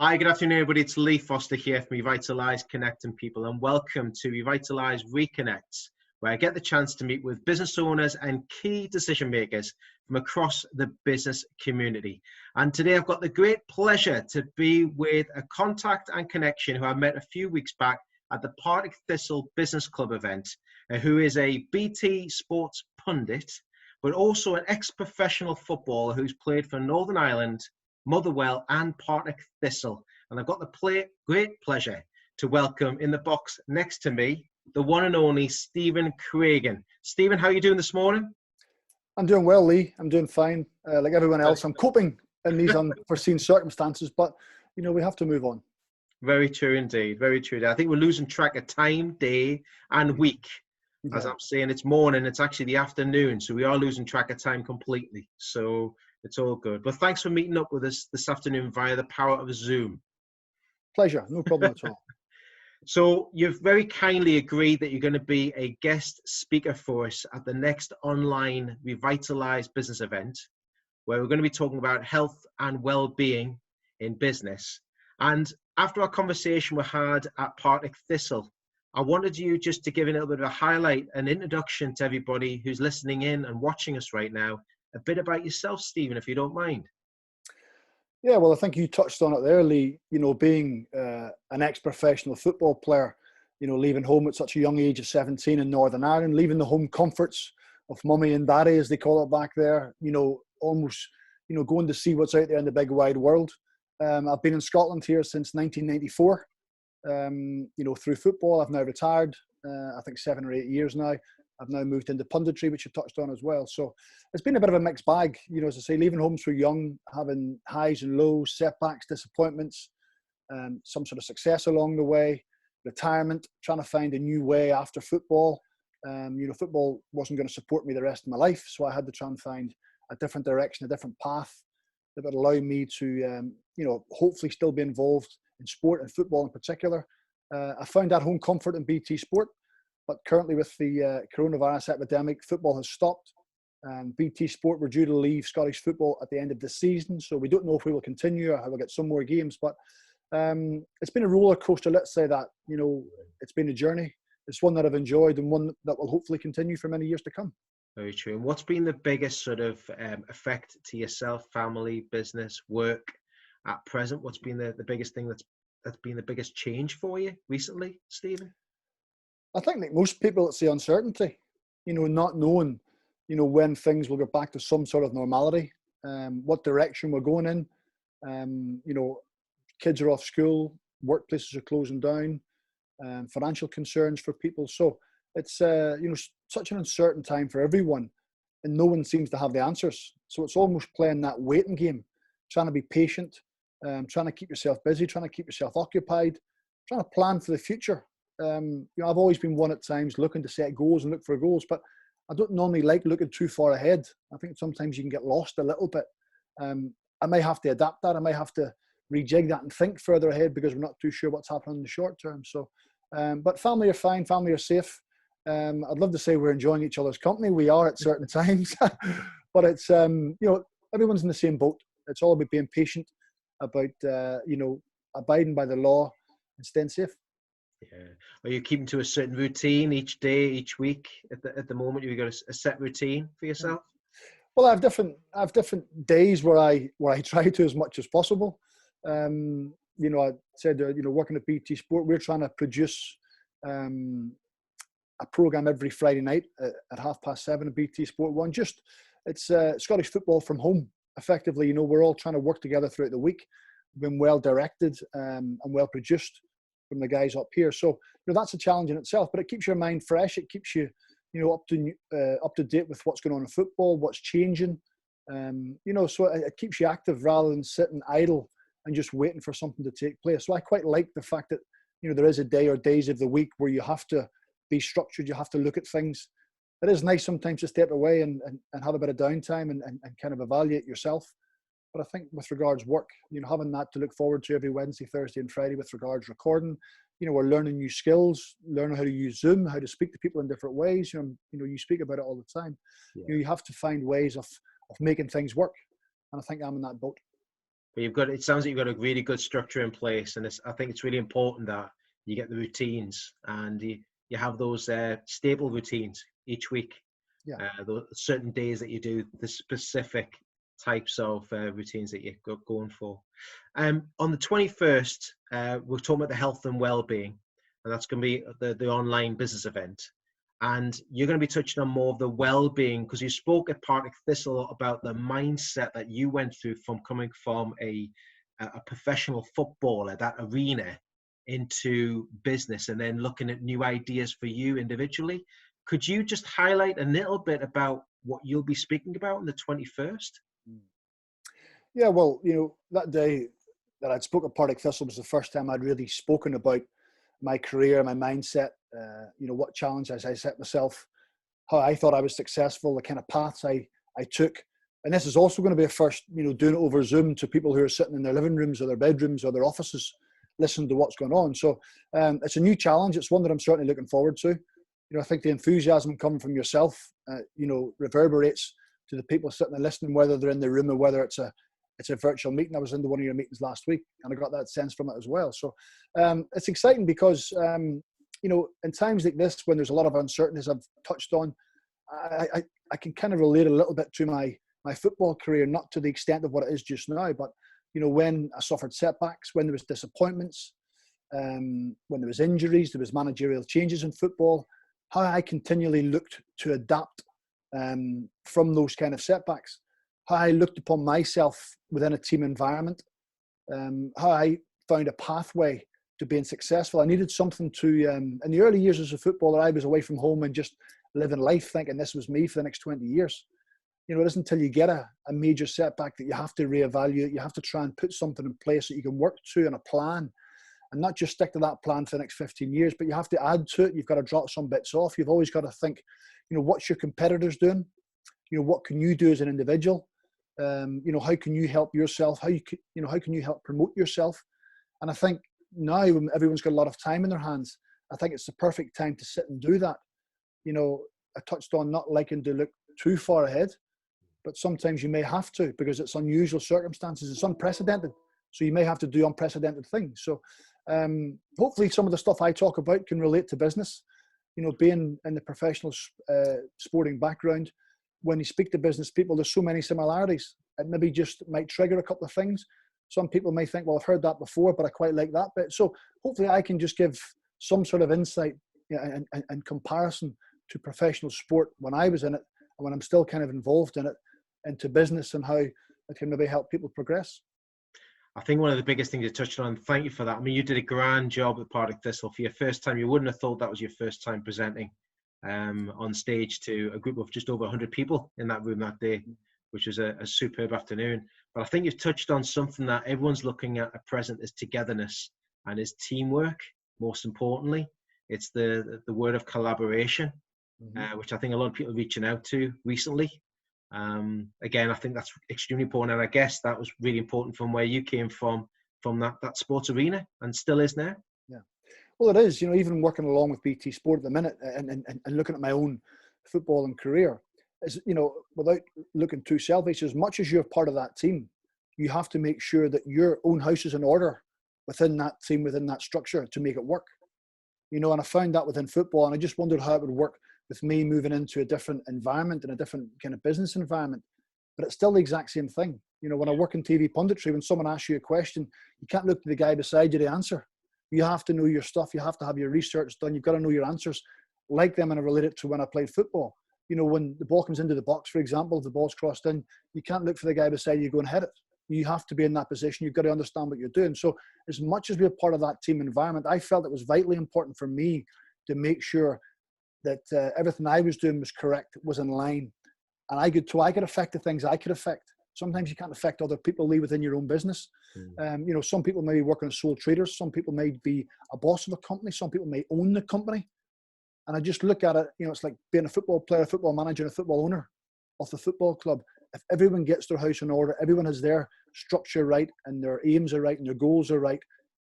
Hi, good afternoon, everybody. It's Lee Foster here from Revitalise Connecting People, and welcome to Revitalise ReConnect, where I get the chance to meet with business owners and key decision makers from across the business community. And today I've got the great pleasure to be with a contact and connection who I met a few weeks back at the Partick Thistle Business Club event, who is a BT Sports pundit, but also an ex-professional footballer who's played for Northern Ireland, Motherwell and Partick Thistle. And I've got the great pleasure to welcome in the box next to me, the one and only Stephen Craigan. Stephen, how are you doing this morning? I'm doing well, Lee. I'm doing fine. Like everyone else, I'm coping in these unforeseen circumstances, but you know, we have to move on. Very true indeed. Very true. I think we're losing track of time, day and week. Yeah. As I'm saying, it's morning, it's actually the afternoon. So we are losing track of time completely. So it's all good. But thanks for meeting up with us this afternoon via the power of Zoom. Pleasure. No problem at all. So you've very kindly agreed that you're going to be a guest speaker for us at the next online Revitalise business event, where we're going to be talking about health and well-being in business. And after our conversation we had at Partick Thistle, I wanted you just to give a little bit of a highlight, an introduction to everybody who's listening in and watching us right now, a bit about yourself, Stephen, if you don't mind. Yeah, well, I think you touched on it there, Lee. You know, being an ex-professional football player, you know, leaving home at such a young age of 17 in Northern Ireland, leaving the home comforts of mummy and daddy, as they call it back there, you know, almost, you know, going to see what's out there in the big wide world. I've been in Scotland here since 1994. You know, through football, I've now retired, I think 7 or 8 years now. I've now moved into punditry, which you touched on as well. So it's been a bit of a mixed bag, you know, as I say, leaving home so young, having highs and lows, setbacks, disappointments, some sort of success along the way, retirement, trying to find a new way after football. You know, football wasn't going to support me the rest of my life, so I had to try and find a different direction, a different path that would allow me to, you know, hopefully still be involved in sport and football in particular. I found that home comfort in BT Sport. But currently with the coronavirus epidemic, football has stopped. BT Sport were due to leave Scottish football at the end of the season. So we don't know if we will continue or how we'll get some more games. But it's been a roller coaster, let's say that. You know, it's been a journey. It's one that I've enjoyed and one that will hopefully continue for many years to come. Very true. And what's been the biggest sort of effect to yourself, family, business, work at present? What's been the biggest thing that's been the biggest change for you recently, Stephen? I think like most people, it's the uncertainty, you know, not knowing, you know, when things will get back to some sort of normality, what direction we're going in. You know, kids are off school, workplaces are closing down, financial concerns for people. So it's, you know, such an uncertain time for everyone and no one seems to have the answers. So it's almost playing that waiting game, trying to be patient, trying to keep yourself busy, trying to keep yourself occupied, trying to plan for the future. You know, I've always been one at times looking to set goals and look for goals, but I don't normally like looking too far ahead. I think sometimes you can get lost a little bit. I may have to adapt that. I may have to rejig that and think further ahead because we're not too sure what's happening in the short term. So, but family are fine. Family are safe. I'd love to say we're enjoying each other's company. We are at certain times, but it's, you know, everyone's in the same boat. It's all about being patient, about, you know, abiding by the law and staying safe. Yeah. Are you keeping to a certain routine each day, each week? At the moment, you've got a set routine for yourself. Well, I have different days where I try to as much as possible. You know, I said, you know, working at BT Sport, we're trying to produce a program every Friday night at 7:30 at BT Sport One. Just it's Scottish football from home. Effectively, you know, we're all trying to work together throughout the week. We've been well directed and well produced from the guys up here. So, you know, that's a challenge in itself, but it keeps your mind fresh. It keeps you, you know, up to date with what's going on in football, what's changing. You know, so it keeps you active rather than sitting idle and just waiting for something to take place. So I quite like the fact that, you know, there is a day or days of the week where you have to be structured. You have to look at things. It is nice sometimes to step away and have a bit of downtime and kind of evaluate yourself. But I think with regards work, you know, having that to look forward to every Wednesday, Thursday and Friday with regards recording, you know, we're learning new skills, learning how to use Zoom, how to speak to people in different ways. You know, you speak about it all the time. Yeah. You know, you have to find ways of making things work. And I think I'm in that boat. But it sounds like you've got a really good structure in place, and I think it's really important that you get the routines and you have those stable routines each week. Yeah. Those certain days that you do the specific types of routines that you're going for. On the 21st, we're talking about the health and well-being, and that's going to be the online business event. And you're going to be touching on more of the well-being, because you spoke at Partick Thistle about the mindset that you went through from coming from a professional footballer, that arena, into business, and then looking at new ideas for you individually. Could you just highlight a little bit about what you'll be speaking about on the 21st? Yeah, well, that day that I'd spoke at Partick Thistle was the first time I'd really spoken about my career, my mindset, what challenges I set myself, how I thought I was successful, the kind of paths I took. And this is also going to be a first, doing it over Zoom to people who are sitting in their living rooms or their bedrooms or their offices, listening to what's going on. So it's a new challenge. It's one that I'm certainly looking forward to. I think the enthusiasm coming from yourself, reverberates to the people sitting and listening, whether they're in the room or whether it's a virtual meeting. I was into one of your meetings last week, and I got that sense from it as well. So it's exciting because, in times like this, when there's a lot of uncertainties I've touched on, I can kind of relate a little bit to my football career, not to the extent of what it is just now, but, when I suffered setbacks, when there was disappointments, when there was injuries, there was managerial changes in football, how I continually looked to adapt from those kind of setbacks, how I looked upon myself within a team environment, how I found a pathway to being successful. I needed something to, in the early years as a footballer, I was away from home and just living life thinking this was me for the next 20 years. It isn't until you get a major setback that you have to reevaluate. You have to try and put something in place that you can work to and a plan, and not just stick to that plan for the next 15 years, but you have to add to it. You've got to drop some bits off. You've always got to think, what's your competitors doing? What can you do as an individual? How can you help yourself? How can you help promote yourself? And I think now when everyone's got a lot of time in their hands, I think it's the perfect time to sit and do that. I touched on not liking to look too far ahead, but sometimes you may have to, because it's unusual circumstances. It's unprecedented. So you may have to do unprecedented things. So hopefully some of the stuff I talk about can relate to business. Being in the professional sporting background, when you speak to business people, there's so many similarities. It maybe just might trigger a couple of things. Some people may think, well, I've heard that before, but I quite like that bit. So hopefully I can just give some sort of insight in comparison to professional sport when I was in it, and when I'm still kind of involved in it, into business, and how it can maybe help people progress. I think one of the biggest things you touched on, thank you for that. I mean, you did a grand job at Partick Thistle for your first time. You wouldn't have thought that was your first time presenting on stage to a group of just over 100 people in that room that day, which was a superb afternoon. But I think you've touched on something that everyone's looking at present is togetherness and is teamwork. Most importantly, it's the word of collaboration, which I think a lot of people are reaching out to recently. Again, I think that's extremely important, and I guess that was really important from where you came from that sports arena, and still is now. Yeah, well, it is. Even working along with BT Sport at the minute, and looking at my own footballing career, is without looking too selfish, as much as you're part of that team, you have to make sure that your own house is in order within that team, within that structure, to make it work. And I found that within football, and I just wondered how it would work with me moving into a different environment and a different kind of business environment. But it's still the exact same thing. When I work in TV punditry, when someone asks you a question, you can't look to the guy beside you to answer. You have to know your stuff. You have to have your research done. You've got to know your answers. Like them, and I relate it to when I played football. When the ball comes into the box, for example, if the ball's crossed in, you can't look for the guy beside you, go and hit it. You have to be in that position. You've got to understand what you're doing. So as much as we're part of that team environment, I felt it was vitally important for me to make sure that everything I was doing was correct, was in line, and I could affect the things I could affect. Sometimes you can't affect other people, leave within your own business. Some people may be working as sole traders. Some people may be a boss of a company. Some people may own the company. And I just look at it, it's like being a football player, a football manager, and a football owner of the football club. If everyone gets their house in order, everyone has their structure right, and their aims are right, and their goals are right,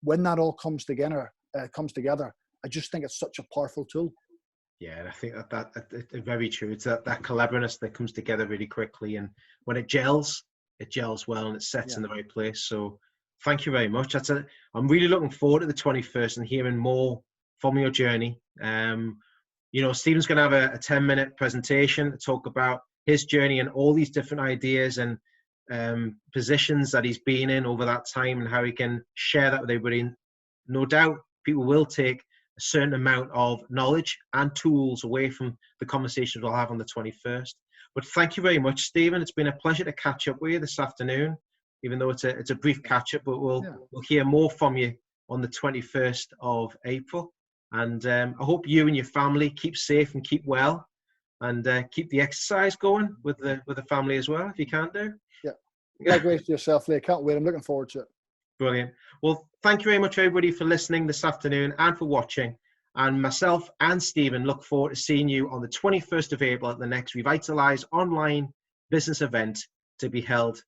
when that all comes together, I just think it's such a powerful tool. Yeah, and I think that's very true. It's that collaborative that comes together really quickly, and when it gels, it gels well and it sets in the right place. So thank you very much. I'm really looking forward to the 21st and hearing more from your journey. You know, Stephen's going to have a 10-minute presentation to talk about his journey and all these different ideas and positions that he's been in over that time and how he can share that with everybody. And no doubt people will take a certain amount of knowledge and tools away from the conversations we'll have on the 21st. But thank you very much, Stephen. It's been a pleasure to catch up with you this afternoon, even though it's a brief catch up, but we'll hear more from you on the 21st of April. And I hope you and your family keep safe and keep well, and keep the exercise going with the family as well, if you can do. Yeah. Likewise to yourself, Lee. I can't wait. I'm looking forward to it. Brilliant. Well, thank you very much, everybody, for listening this afternoon and for watching. And myself and Stephen look forward to seeing you on the 21st of April at the next Revitalise Online Business Event to be held.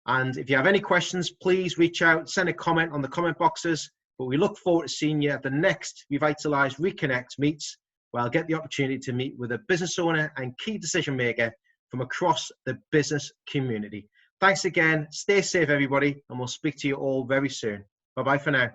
And if you have any questions, please reach out, send a comment on the comment boxes. But we look forward to seeing you at the next Revitalise ReConnect meets, where I'll get the opportunity to meet with a business owner and key decision maker from across the business community. Thanks again. Stay safe, everybody, and we'll speak to you all very soon. Bye-bye for now.